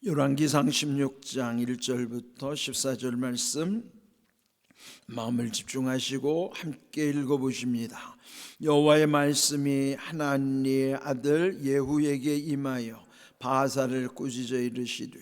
열왕기상 16장 1절부터 14절 말씀 마음을 집중하시고 함께 읽어보십니다. 여호와의 말씀이 하나니의 아들 예후에게 임하여 바하사를 꾸짖어 이르시되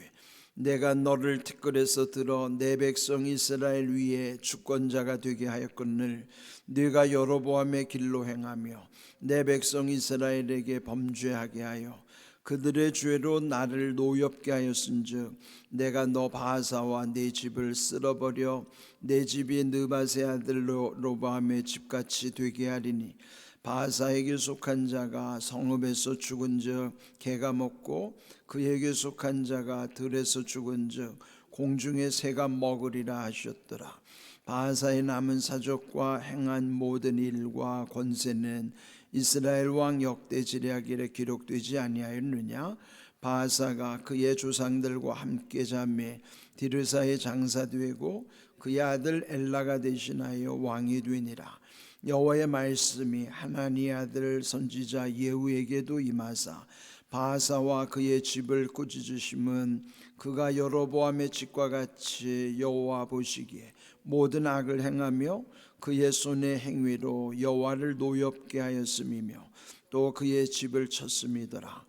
내가 너를 티끌에서 들어 내 백성 이스라엘 위에 주권자가 되게 하였거늘 네가 여로보암의 길로 행하며 내 백성 이스라엘에게 범죄하게 하여 그들의 죄로 나를 노엽게 하였은즉 내가 너 바하사와 네 집을 쓸어버려 내 집이 느밧의 아들 로보암의 집같이 되게 하리니 바하사에게 속한 자가 성읍에서 죽은즉 개가 먹고 그에게 속한 자가 들에서 죽은즉 공중의 새가 먹으리라 하셨더라. 바하사의 남은 사적과 행한 모든 일과 권세는 이스라엘 왕 역대 지략일에 기록되지 아니하였느냐? 바하사가 그의 조상들과 함께 자매 디르사의 장사되고 그의 아들 엘라가 대신하여 왕이 되니라. 여호와의 말씀이 하나니의 아들 선지자 예후에게도 임하사 바하사와 그의 집을 꾸짖으심은 그가 여로보암의 집과 같이 여호와 보시기에 모든 악을 행하며 그의 손의 행위로 여호와를 노엽게 하였음이며 또 그의 집을 쳤음이더라.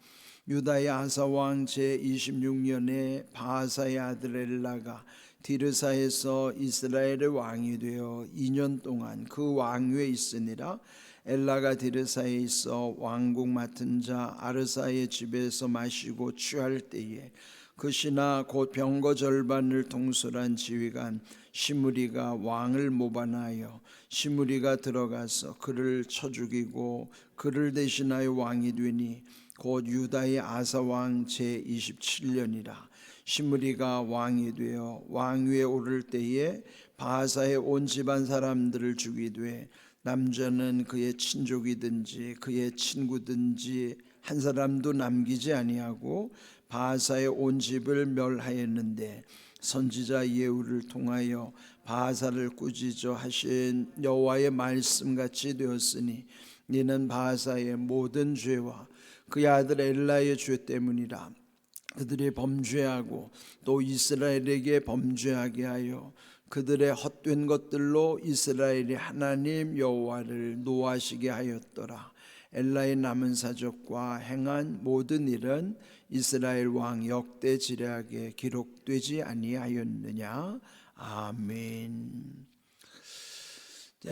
유다의 아사 왕 제26년에 바하사의 아들 엘라가 디르사에서 이스라엘의 왕이 되어 2년 동안 그 왕위에 있으니라. 엘라가 디르사에 있어 왕국 맡은 자 아르사의 집에서 마시고 취할 때에 그 신하 곧 병거 절반을 통솔한 지휘관 시므리가 왕을 모반하여 시므리가 들어가서 그를 쳐 죽이고 그를 대신하여 왕이 되니 곧 유다의 아사 왕 제27년이라. 시므리가 왕이 되어 왕위에 오를 때에 바하사의 온 집안 사람들을 죽이되 남자는 그의 친족이든지 그의 친구든지 한 사람도 남기지 아니하고 바하사의 온 집을 멸하였는데 선지자 예후를 통하여 바하사를 꾸짖어 하신 여호와의 말씀같이 되었으니 이는 바하사의 모든 죄와 그의 아들 엘라의 죄 때문이라. 그들이 범죄하고 또 이스라엘에게 범죄하게 하여 그들의 헛된 것들로 이스라엘이 하나님 여호와를 노하시게 하였더라. 엘라의 남은 사적과 행한 모든 일은 이스라엘 왕 역대 지략에 기록되지 아니하였느냐. 아멘.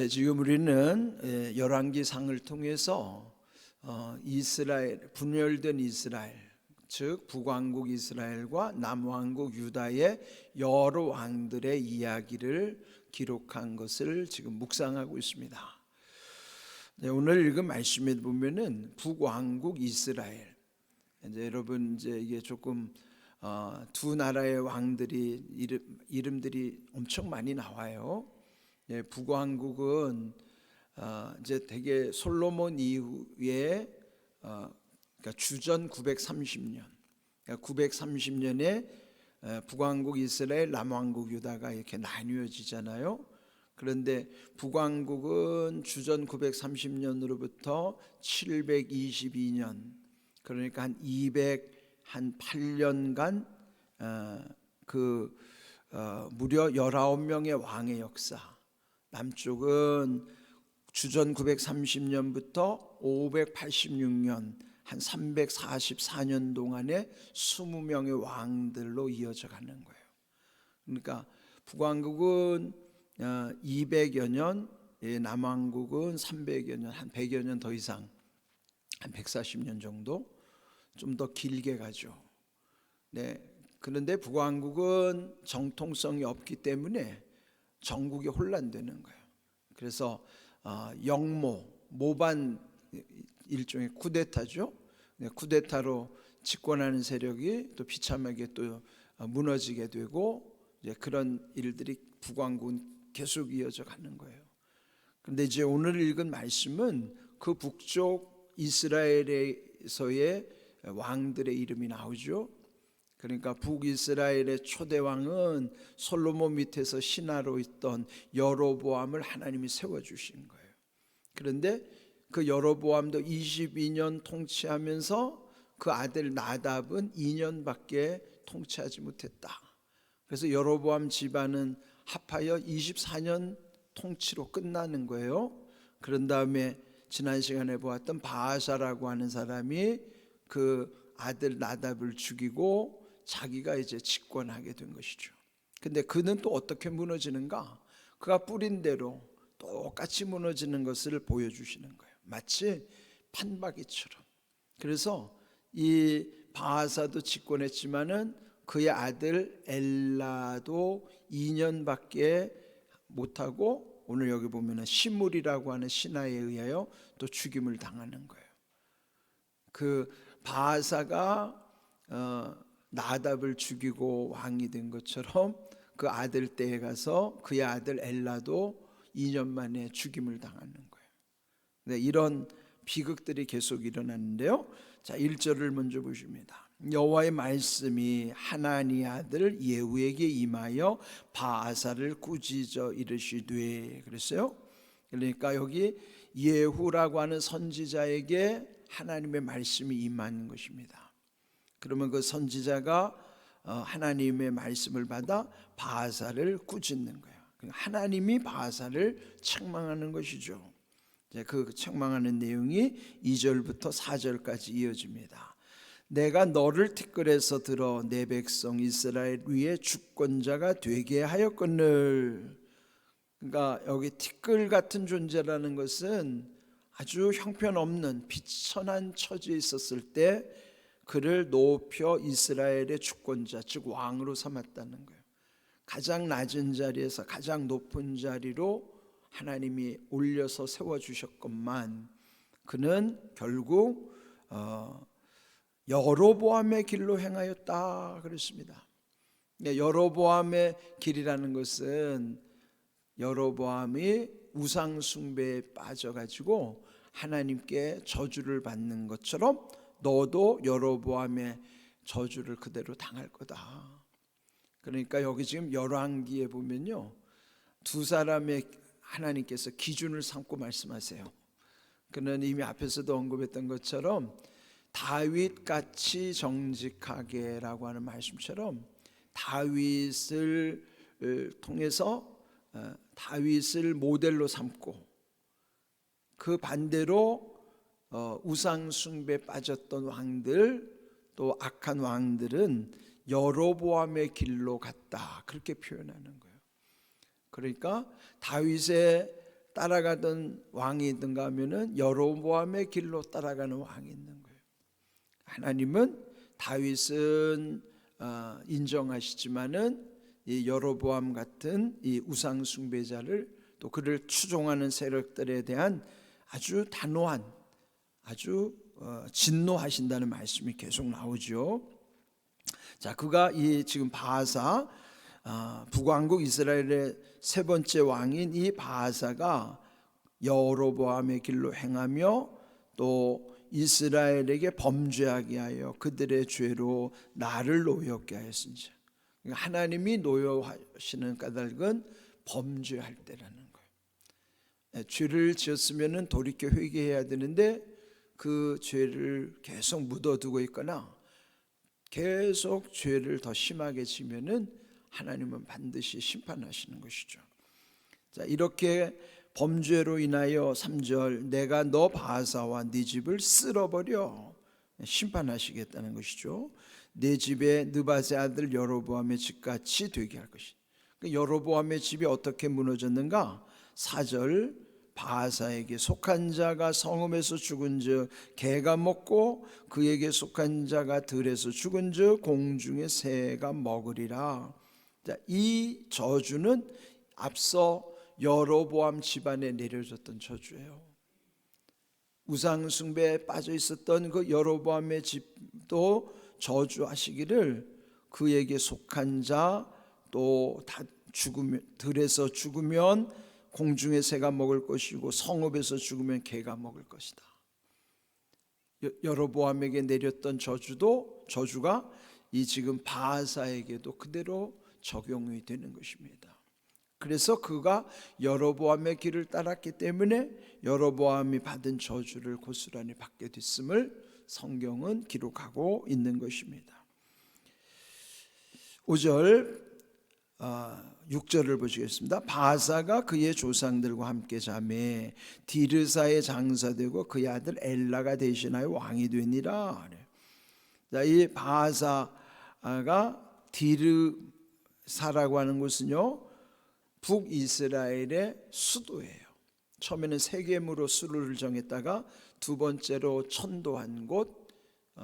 지금 우리는 열왕기상을 통해서 이스라엘, 분열된 이스라엘, 즉 북왕국 이스라엘과 남왕국 유다의 여러 왕들의 이야기를 기록한 것을 지금 묵상하고 있습니다. 오늘 읽은 말씀에 보면은 북왕국 이스라엘, 이제 여러분 이제 이게 조금 두 나라의 왕들이 이름들이 엄청 많이 나와요. 북왕국은 이제 되게 솔로몬 이후에 그러니까 주전 930년, 그러니까 930년에 북왕국 이스라엘, 남왕국 유다가 이렇게 나뉘어지잖아요. 그런데 북왕국은 주전 930년으로부터 722년, 그러니까 한 208년간 무려 19명의 왕의 역사. 남쪽은 주전 930년부터 586년 한 344년 동안의 20명의 왕들로 이어져 가는 거예요. 그러니까 북왕국은 200여 년, 남왕국은 300여 년, 한 100여 년 더 이상, 한 140년 정도 좀 더 길게 가죠. 그런데 북왕국은 정통성이 없기 때문에 전국이 혼란되는 거예요. 그래서 모반 일종의 쿠데타죠. 쿠데타로 집권하는 세력이 또 비참하게 또 무너지게 되고 이제 그런 일들이 북왕국은 계속 이어져 가는 거예요. 그런데 이제 오늘 읽은 말씀은 그 북쪽 이스라엘에서의 왕들의 이름이 나오죠. 그러니까 북이스라엘의 초대 왕은 솔로몬 밑에서 신하로 있던 여로보암을 하나님이 세워주신 거예요. 그런데 그 여로보암도 22년 통치하면서 그 아들 나답은 2년밖에 통치하지 못했다. 그래서 여로보암 집안은 합하여 24년 통치로 끝나는 거예요. 그런 다음에 지난 시간에 보았던 바아사라고 하는 사람이 그 아들 나답을 죽이고 자기가 이제 집권하게 된 것이죠. 근데 그는 또 어떻게 무너지는가? 그가 뿌린 대로 똑같이 무너지는 것을 보여주시는 거예요. 마치 판박이처럼. 그래서 이 바아사도 집권했지만은 그의 아들 엘라도 2년밖에 못하고 오늘 여기 보면은 시물이라고 하는 신하에 의하여 또 죽임을 당하는 거예요. 그 바아사가 나답을 죽이고 왕이 된 것처럼 그 아들 때에 가서 그의 아들 엘라도 2년 만에 죽임을 당하는 거예요. 네, 이런 비극들이 계속 일어나는데요. 자, 1절을 먼저 보십니다. 여호와의 말씀이 하나니 아들 예후에게 임하여 바아사를 꾸짖어 이르시되, 그랬어요. 그러니까 여기 예후라고 하는 선지자에게 하나님의 말씀이 임한 것입니다. 그러면 그 선지자가 하나님의 말씀을 받아 바아사를 꾸짖는 거예요. 하나님이 바아사를 책망하는 것이죠. 그 책망하는 내용이 2절부터 4절까지 이어집니다. 내가 너를 티끌에서 들어 내 백성 이스라엘 위에 주권자가 되게 하였거늘. 그러니까 여기 티끌 같은 존재라는 것은 아주 형편없는 비천한 처지에 있었을 때 그를 높여 이스라엘의 주권자, 즉 왕으로 삼았다는 거예요. 가장 낮은 자리에서 가장 높은 자리로 하나님이 올려서 세워주셨건만 그는 결국 여로보암의 길로 행하였다 그랬습니다. 여로보암의 길이라는 것은 여로보암이 우상 숭배에 빠져가지고 하나님께 저주를 받는 것처럼 너도 여로보암의 저주를 그대로 당할 거다. 그러니까 여기 지금 열왕기에 보면요, 두 사람의 하나님께서 기준을 삼고 말씀하세요. 그는 이미 앞에서도 언급했던 것처럼 다윗같이 정직하게라고 하는 말씀처럼 다윗을 통해서 다윗을 모델로 삼고, 그 반대로 우상 숭배에 빠졌던 왕들, 또 악한 왕들은 여로보암의 길로 갔다, 그렇게 표현하는 거예요. 그러니까 다윗에 따라가던 왕이 있는가 하면은 여로보암의 길로 따라가는 왕이 있는 거예요. 하나님은 다윗은 인정하시지만은 이 여로보암 같은 이 우상 숭배자를, 또 그를 추종하는 세력들에 대한 아주 단호한, 아주 진노하신다는 말씀이 계속 나오죠. 자, 그가 이 지금 바아사, 북왕국 이스라엘의 세 번째 왕인 이 바아사가 여로보암의 길로 행하며 또 이스라엘에게 범죄하게 하여 그들의 죄로 나를 노엽게 하였은지. 그러니까 하나님이 노여하시는 까닭은 범죄할 때라는 거예요. 죄를 지었으면 돌이켜 회개해야 되는데 그 죄를 계속 묻어두고 있거나 계속 죄를 더 심하게 지면은 하나님은 반드시 심판하시는 것이죠. 자, 이렇게 범죄로 인하여 3절 내가 너 바아사와 네 집을 쓸어버려 심판하시겠다는 것이죠. 내 집에 느밧의 아들 여로보암의 집같이 되게 할 것이다. 여로보암의 집이 어떻게 무너졌는가? 4절 바아사에게 속한 자가 성읍에서 죽은즉 개가 먹고 그에게 속한 자가 들에서 죽은즉 공중의 새가 먹으리라. 자, 이 저주는 앞서 여로보암 집안에 내려졌던 저주예요. 우상 숭배에 빠져 있었던 그 여로보암의 집도 저주하시기를 그에게 속한 자 또 다 죽으면, 들에서 죽으면 공중의 새가 먹을 것이고 성읍에서 죽으면 개가 먹을 것이다. 여로보암에게 내렸던 저주가 이 지금 바아사에게도 그대로 적용이 되는 것입니다. 그래서 그가 여로보암의 길을 따랐기 때문에 여로보암이 받은 저주를 고스란히 받게 됐음을 성경은 기록하고 있는 것입니다. 5절 6절을 보시겠습니다. 바사가 그의 조상들과 함께 자매 디르사에 장사되고 그의 아들 엘라가 대신하여 왕이 되니라. 자, 이 바사가 디르사라고 하는 곳은요, 북이스라엘의 수도예요. 처음에는 세겜으로 수를 정했다가 두 번째로 천도한 곳,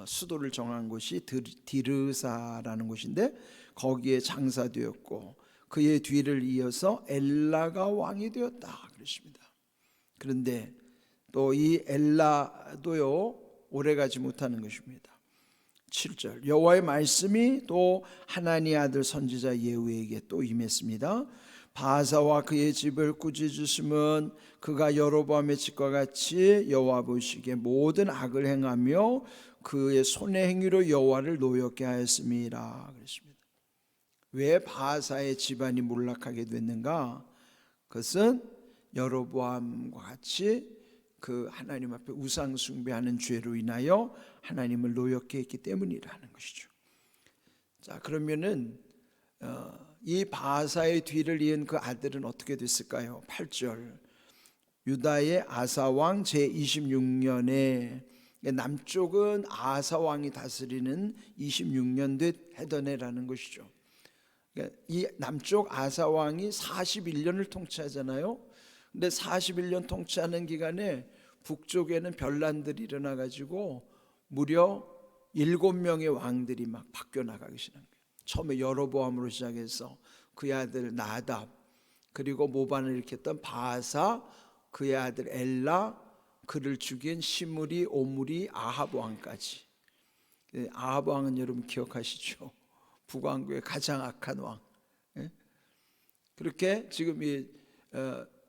수도를 정한 곳이 디르사라는 곳인데 거기에 장사되었고 그의 뒤를 이어서 엘라가 왕이 되었다 그랬습니다. 그런데 또 이 엘라도요, 오래가지 못하는 것입니다. 7절 여호와의 말씀이 또 하나니의 아들 선지자 예후에게 또 임했습니다. 바사와 그의 집을 꾸짖으심은 그가 여로보암의 집과 같이 여호와 보시기에 모든 악을 행하며 그의 손의 행위로 여호와를 노엽게 하였음이라 그랬습니다. 왜 바사의 집안이 몰락하게 됐는가? 그것은 여로보암과 같이 그 하나님 앞에 우상 숭배하는 죄로 인하여 하나님을 노엽게 했기 때문이라는 것이죠. 자, 그러면은 이 바사의 뒤를 이은 그 아들은 어떻게 됐을까요? 8절 유다의 아사왕 제26년에 남쪽은 아사왕이 다스리는 26년 됐 헤더네라는 것이죠. 그러니까 이 남쪽 아사왕이 41년을 통치하잖아요. 근데 41년 통치하는 기간에 북쪽에는 변란들이 일어나 가지고 무려 7명의 왕들이 막 바뀌어 나가기 시작한 거예요. 처음에 여로보암으로 시작해서 그의 아들 나답, 그리고 모반을 일으켰던 바사, 그의 아들 엘라, 그를 죽인 시므리, 오므리, 아합 왕까지. 아합 왕은 여러분 기억하시죠? 북왕국의 가장 악한 왕. 그렇게 지금 이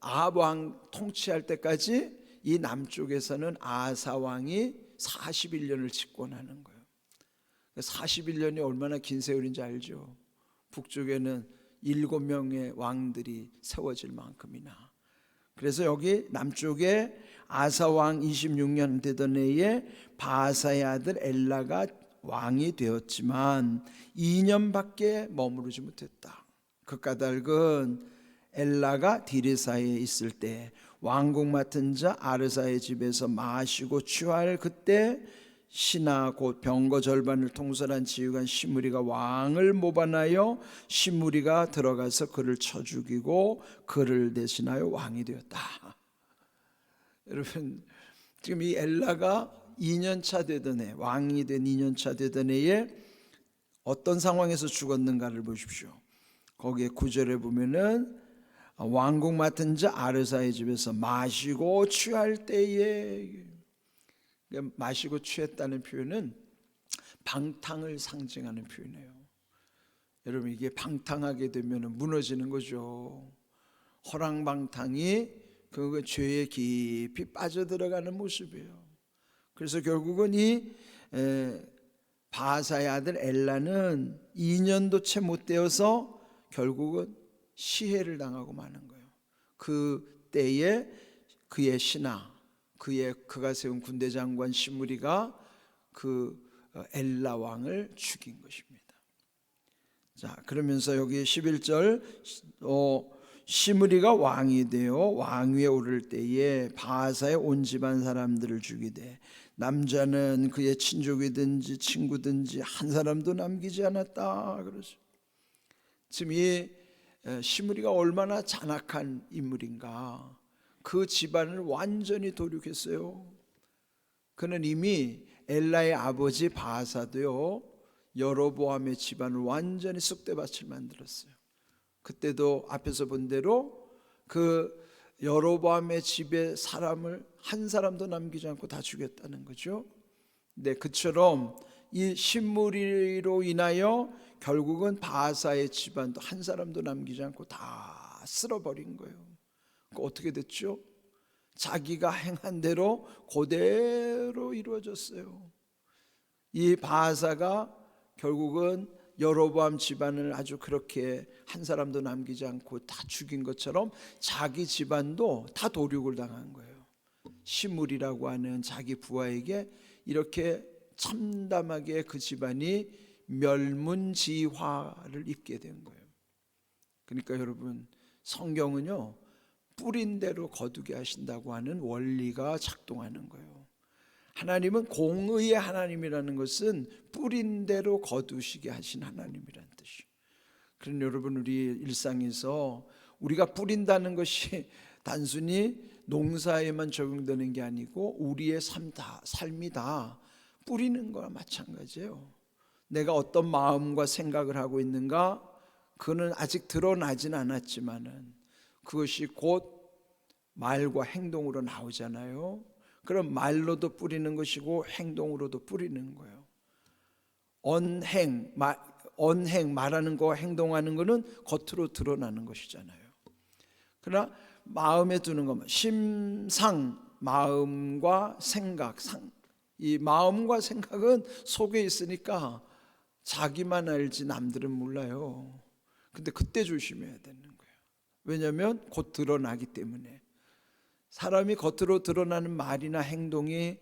아합 왕 통치할 때까지 이 남쪽에서는 아사 왕이 41년을 집권하는 거예요. 41년이 얼마나 긴 세월인지 알죠? 북쪽에는 7명의 왕들이 세워질 만큼이나. 그래서 여기 남쪽에 아사왕 26년 되던 해에 바사의 아들 엘라가 왕이 되었지만 2년밖에 머무르지 못했다. 그 까닭은 엘라가 디르사에 있을 때 왕국 맡은 자 아르사의 집에서 마시고 취할 그때 신하 곧 병거 절반을 통솔한 지휘관 시므리가 왕을 모반하여 시므리가 들어가서 그를 쳐 죽이고 그를 대신하여 왕이 되었다. 여러분, 지금 이 엘라가 2년차 되던 해, 왕이 된 2년차 되던 해에 어떤 상황에서 죽었는가를 보십시오. 거기에 9절에 보면은 왕국 맡은 자 아르사의 집에서 마시고 취할 때에, 마시고 취했다는 표현은 방탕을 상징하는 표현이에요. 여러분, 이게 방탕하게 되면 무너지는 거죠. 허랑방탕이 그 죄에 깊이 빠져들어가는 모습이에요. 그래서 결국은 이 바사의 아들 엘라는 2년도 채 못 되어서 결국은 시해를 당하고 마는 거예요. 그 때에 그의 신하, 그가 세운 군대 장관 시므리가 그 엘라 왕을 죽인 것입니다. 자, 그러면서 여기 11절 시므리가 왕이 되어 왕위에 오를 때에 바사의 온 집안 사람들을 죽이되 남자는 그의 친족이든지 친구든지 한 사람도 남기지 않았다. 그러죠. 지금 이 시므리가 얼마나 잔악한 인물인가. 그 집안을 완전히 도륙했어요. 그는 이미 엘라의 아버지 바사도요, 여로보암의 집안을 완전히 쑥대밭을 만들었어요. 그때도 앞에서 본 대로 그 여로보암의 집에 사람을 한 사람도 남기지 않고 다 죽였다는 거죠. 네, 그처럼 이 시므리로 인하여 결국은 바사의 집안도 한 사람도 남기지 않고 다 쓸어버린 거예요. 어떻게 됐죠? 자기가 행한 대로 그대로 이루어졌어요. 이 바사가 결국은 여로보암 집안을 아주 그렇게 한 사람도 남기지 않고 다 죽인 것처럼 자기 집안도 다 도륙을 당한 거예요. 시므리라고 하는 자기 부하에게 이렇게 참담하게 그 집안이 멸문지화를 입게 된 거예요. 그러니까 여러분, 성경은요 뿌린 대로 거두게 하신다고 하는 원리가 작동하는 거예요. 하나님은 공의의 하나님이라는 것은 뿌린 대로 거두시게 하신 하나님이라는 뜻이에요. 그런 여러분, 우리 일상에서 우리가 뿌린다는 것이 단순히 농사에만 적용되는 게 아니고 우리의 삶이 다 뿌리는 거와 마찬가지예요. 내가 어떤 마음과 생각을 하고 있는가, 그는 아직 드러나진 않았지만은 그것이 곧 말과 행동으로 나오잖아요. 그럼 말로도 뿌리는 것이고 행동으로도 뿌리는 거예요. 언행, 말하는 거와 행동하는 거는 겉으로 드러나는 것이잖아요. 그러나 마음에 두는 것만, 심상, 마음과 생각, 이 마음과 생각은 속에 있으니까 자기만 알지 남들은 몰라요. 근데 그때 조심해야 되는 거예요. 왜냐하면 곧 드러나기 때문에. 사람이 겉으로 드러나는 말이나 행동이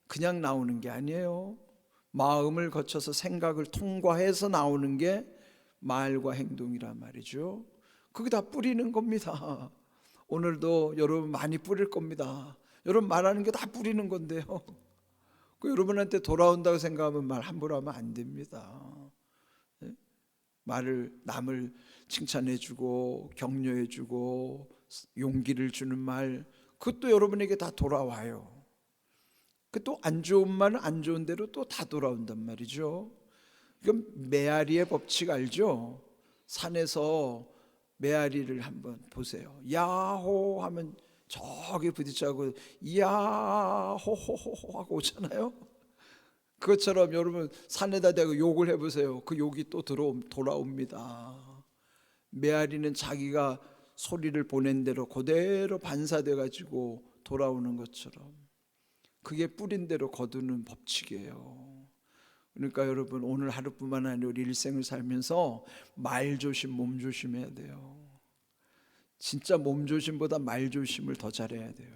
그냥 나오는 게 아니에요. 마음을 거쳐서 생각을 통과해서 나오는 게 말과 행동이란 말이죠. 그게 다 뿌리는 겁니다. 오늘도 여러분 많이 뿌릴 겁니다. 여러분 말하는 게 다 뿌리는 건데요. 그 여러분한테 돌아온다고 생각하면 말 함부로 하면 안 됩니다. 말을, 남을 칭찬해주고 격려해주고 용기를 주는 말, 그것도 여러분에게 다 돌아와요. 그 또 안 좋은 말은 안 좋은 대로 또 다 돌아온단 말이죠. 그럼 메아리의 법칙 알죠? 산에서 메아리를 한번 보세요. 야호 하면 저기 부딪혀고 야호호호 하고 오잖아요. 그것처럼 여러분 산에다 대고 욕을 해보세요. 그 욕이 또 돌아옵니다. 메아리는 자기가 소리를 보낸 대로 그대로 반사돼 가지고 돌아오는 것처럼, 그게 뿌린 대로 거두는 법칙이에요. 그러니까 여러분, 오늘 하루뿐만 아니라 우리 일생을 살면서 말조심, 몸조심해야 돼요. 진짜 몸조심보다 말조심을 더 잘해야 돼요.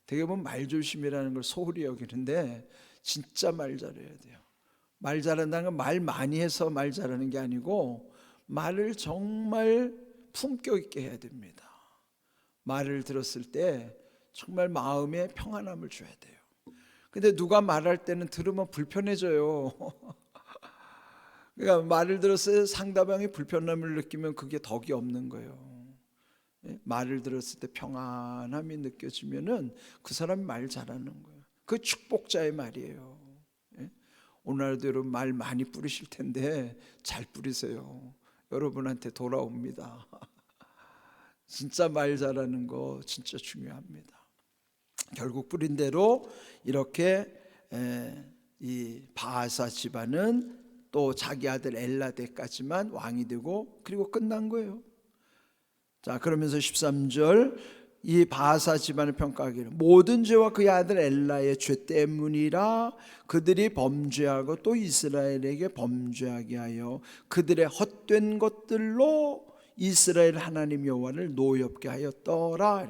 되게 보면 말조심이라는 걸 소홀히 여기는데 진짜 말 잘해야 돼요. 말 잘한다는 건 말 많이 해서 말 잘하는 게 아니고 말을 정말 품격 있게 해야 됩니다. 말을 들었을 때 정말 마음에 평안함을 줘야 돼요. 근데 누가 말할 때는 들으면 불편해져요. 그러니까 말을 들었을 때 상대방이 불편함을 느끼면 그게 덕이 없는 거예요. 말을 들었을 때 평안함이 느껴지면은 그 사람이 말 잘하는 거예요. 그 축복자의 말이에요. 오늘도 여러분 말 많이 뿌리실 텐데 잘 뿌리세요. 여러분한테 돌아옵니다. 진짜 말 잘하는 거 진짜 중요합니다. 결국 뿌린 대로 이렇게 이 바하사 집안은 또 자기 아들 엘라데까지만 왕이 되고 그리고 끝난 거예요. 자, 그러면서 13절, 이 바하사 집안을 평가하기를 모든 죄와 그의 아들 엘라의 죄 때문이라 그들이 범죄하고 또 이스라엘에게 범죄하게 하여 그들의 헛된 것들로 이스라엘 하나님 여호와를 노엽게 하였더라.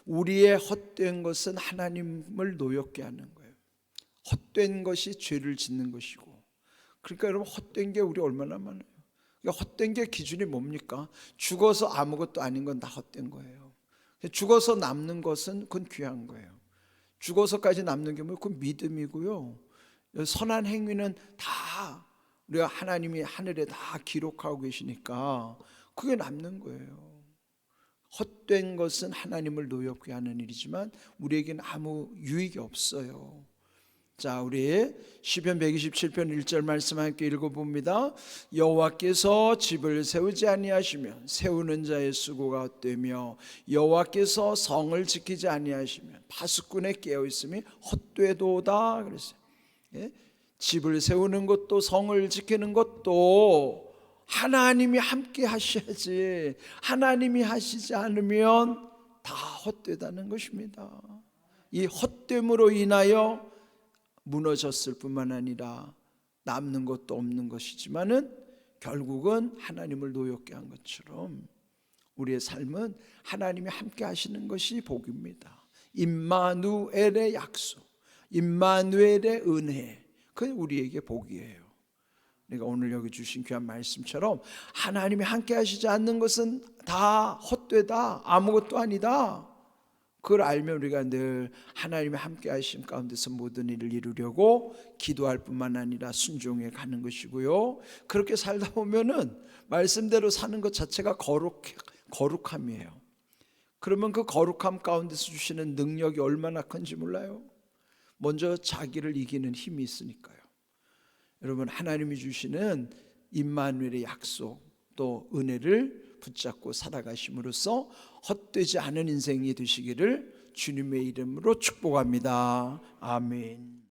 우리의 헛된 것은 하나님을 노엽게 하는 거예요. 헛된 것이 죄를 짓는 것이고, 그러니까 여러분 헛된 게 우리 얼마나 많아요. 그러니까 헛된 게 기준이 뭡니까? 죽어서 아무것도 아닌 건 다 헛된 거예요. 죽어서 남는 것은 그건 귀한 거예요. 죽어서까지 남는 게 그건 믿음이고요. 선한 행위는 다 우리가 하나님이 하늘에 다 기록하고 계시니까 그게 남는 거예요. 헛된 것은 하나님을 노엽게 하는 일이지만 우리에게는 아무 유익이 없어요. 자, 우리 시편 127편 1절 말씀 함께 읽어봅니다. 여호와께서 집을 세우지 아니하시면 세우는 자의 수고가 헛되며 여호와께서 성을 지키지 아니하시면 파수꾼의 깨어있음이 헛되도다 그랬어요. 집을 세우는 것도 성을 지키는 것도 하나님이 함께 하셔야지, 하나님이 하시지 않으면 다 헛되다는 것입니다. 이 헛됨으로 인하여 무너졌을 뿐만 아니라 남는 것도 없는 것이지만은 결국은 하나님을 노엽게 한 것처럼 우리의 삶은 하나님이 함께 하시는 것이 복입니다. 임마누엘의 약속, 임마누엘의 은혜, 그게 우리에게 복이에요. 그러니까 오늘 여기 주신 귀한 말씀처럼 하나님이 함께 하시지 않는 것은 다 헛되다, 아무것도 아니다. 그걸 알면 우리가 늘 하나님의 함께 하심 가운데서 모든 일을 이루려고 기도할 뿐만 아니라 순종해 가는 것이고요. 그렇게 살다 보면은 말씀대로 사는 것 자체가 거룩함이에요. 그러면 그 거룩함 가운데서 주시는 능력이 얼마나 큰지 몰라요. 먼저 자기를 이기는 힘이 있으니까요. 여러분, 하나님이 주시는 임마누엘의 약속 또 은혜를 붙잡고 살아가심으로써 헛되지 않은 인생이 되시기를 주님의 이름으로 축복합니다. 아멘.